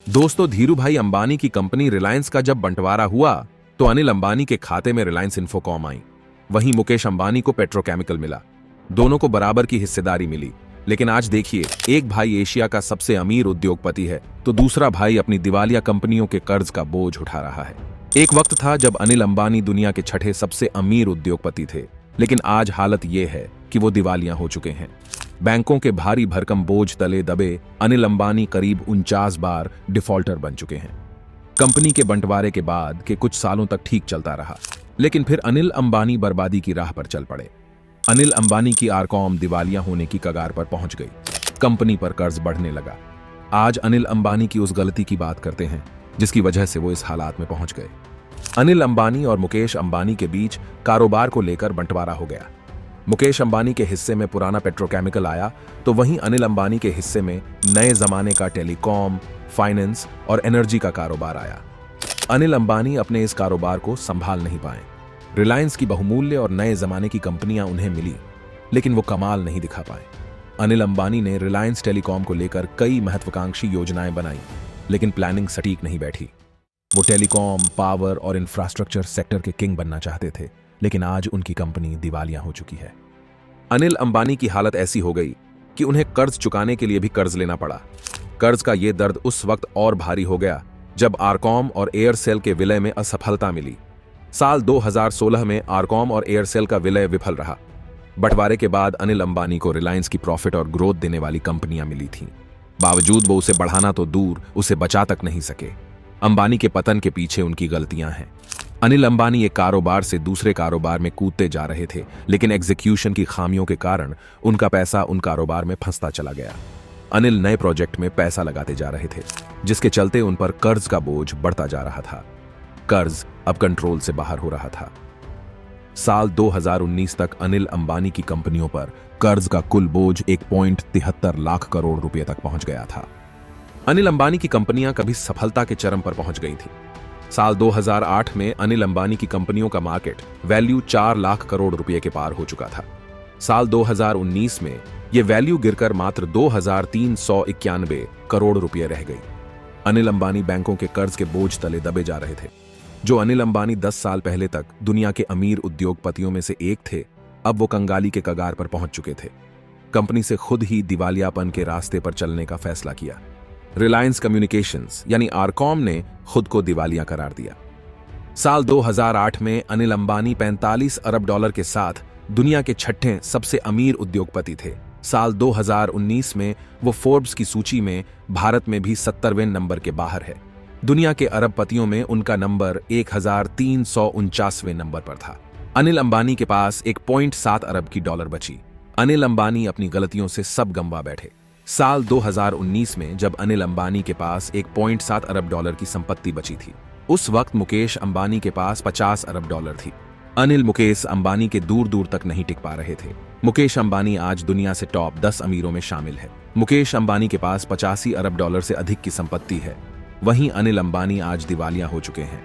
दोस्तों, धीरू भाई अंबानी की कंपनी रिलायंस का जब बंटवारा हुआ तो अनिल अंबानी के खाते में रिलायंस इन्फोकॉम आई। वहीं मुकेश अंबानी को पेट्रोकेमिकल मिला। दोनों को बराबर की हिस्सेदारी मिली। लेकिन आज देखिए, एक भाई एशिया का सबसे अमीर उद्योगपति है तो दूसरा भाई अपनी दिवालिया कंपनियों के कर्ज का बोझ उठा रहा है। एक वक्त था जब अनिल अंबानी दुनिया के छठे सबसे अमीर उद्योगपति थे, लेकिन आज हालत यह है कि वो दिवालिया हो चुके हैं। बैंकों के भारी भरकम बोझ तले दबे अनिल अंबानी करीब 49 बार डिफॉल्टर बन चुके हैं। कंपनी के बंटवारे के बाद के कुछ सालों तक ठीक चलता रहा, लेकिन फिर अनिल अंबानी बर्बादी की राह पर चल पड़े। अनिल अंबानी की आरकॉम दिवालिया होने की कगार पर पहुंच गई। कंपनी पर कर्ज बढ़ने लगा। आज अनिल अंबानी की उस गलती की बात करते हैं जिसकी वजह से वो इस हालात में पहुंच गए। अनिल अंबानी और मुकेश अंबानी के बीच कारोबार को लेकर बंटवारा हो गया। मुकेश अंबानी के हिस्से में पुराना पेट्रोकेमिकल आया तो वहीं अनिल अंबानी के हिस्से में नए जमाने का टेलीकॉम, फाइनेंस और एनर्जी का कारोबार आया। अनिल अंबानी अपने इस कारोबार को संभाल नहीं पाए। रिलायंस की बहुमूल्य और नए जमाने की कंपनियां उन्हें मिली, लेकिन वो कमाल नहीं दिखा पाए। अनिल अंबानी ने रिलायंस टेलीकॉम को लेकर कई महत्वाकांक्षी योजनाएं बनाई, लेकिन प्लानिंग सटीक नहीं बैठी। वो टेलीकॉम, पावर और इंफ्रास्ट्रक्चर सेक्टर के किंग बनना चाहते थे, लेकिन आज उनकी कंपनी दिवालिया हो चुकी है। अनिल अंबानी की हालत ऐसी हो गई कि उन्हें कर्ज चुकाने के लिए भी कर्ज लेना पड़ा। कर्ज का ये दर्द उस वक्त और भारी हो गया जब आरकॉम और एयरसेल के विलय में असफलता मिली। साल 2016 में आरकॉम और एयरसेल का विलय विफल रहा। बंटवारे के बाद अनिल अंबानी को रिलायंस की प्रॉफिट और ग्रोथ देने वाली कंपनियां मिली थीं। बावजूद वो उसे बढ़ाना तो दूर, उसे बचा तक नहीं सके। अंबानी के पतन के पीछे उनकी गलतियां हैं। अनिल अंबानी एक कारोबार से दूसरे कारोबार में कूदते जा रहे थे, लेकिन एग्जीक्यूशन की खामियों के कारण उनका पैसा उन कारोबार में फंसता चला गया। अनिल नए प्रोजेक्ट में पैसा लगाते जा रहे थे, जिसके चलते उन पर कर्ज का बोझ बढ़ता जा रहा था। कर्ज अब कंट्रोल से बाहर हो रहा था। साल 2019 तक अनिल अंबानी की कंपनियों पर कर्ज का कुल बोझ 1.73 लाख करोड़ रुपए तक पहुंच गया था। अनिल अंबानी की कंपनियां कभी सफलता के चरम पर पहुंच गई थी। साल 2008 में अनिल अंबानी की कंपनियों का मार्केट वैल्यू 4 लाख करोड़ रुपए के पार हो चुका था। साल 2019 में यह वैल्यू गिरकर मात्र 2,391 करोड़ रुपए रह गई। अनिल अंबानी बैंकों के कर्ज के बोझ तले दबे जा रहे थे। जो अनिल अंबानी 10 साल पहले तक दुनिया के अमीर उद्योगपतियों में से एक थे, अब वो कंगाली के कगार पर पहुंच चुके थे। कंपनी से खुद ही दिवालियापन के रास्ते पर चलने का फैसला किया। रिलायंस कम्युनिकेशंस यानी आरकॉम ने खुद को दिवालिया करार दिया। साल 2008 में अनिल अंबानी 45 अरब डॉलर के साथ दुनिया के छठे सबसे अमीर उद्योगपति थे। साल 2019 में वो फोर्ब्स की सूची में भारत में भी 70वें नंबर के बाहर है। दुनिया के अरबपतियों में उनका नंबर 1349वें नंबर पर था। अनिल अंबानी के पास 1.7 अरब की डॉलर बची। अनिल अंबानी अपनी गलतियों से सब गंवा बैठे। साल 2019 में जब अनिल अंबानी के पास 1.7 अरब डॉलर की संपत्ति बची थी, उस वक्त मुकेश अंबानी के पास 50 अरब डॉलर थी। अनिल मुकेश अंबानी के दूर दूर तक नहीं टिक पा रहे थे। मुकेश अंबानी आज दुनिया से टॉप 10 अमीरों में शामिल है। मुकेश अंबानी के पास 85 अरब डॉलर से अधिक की संपत्ति है। वहीं अनिल अंबानी आज दिवालिया हो चुके हैं।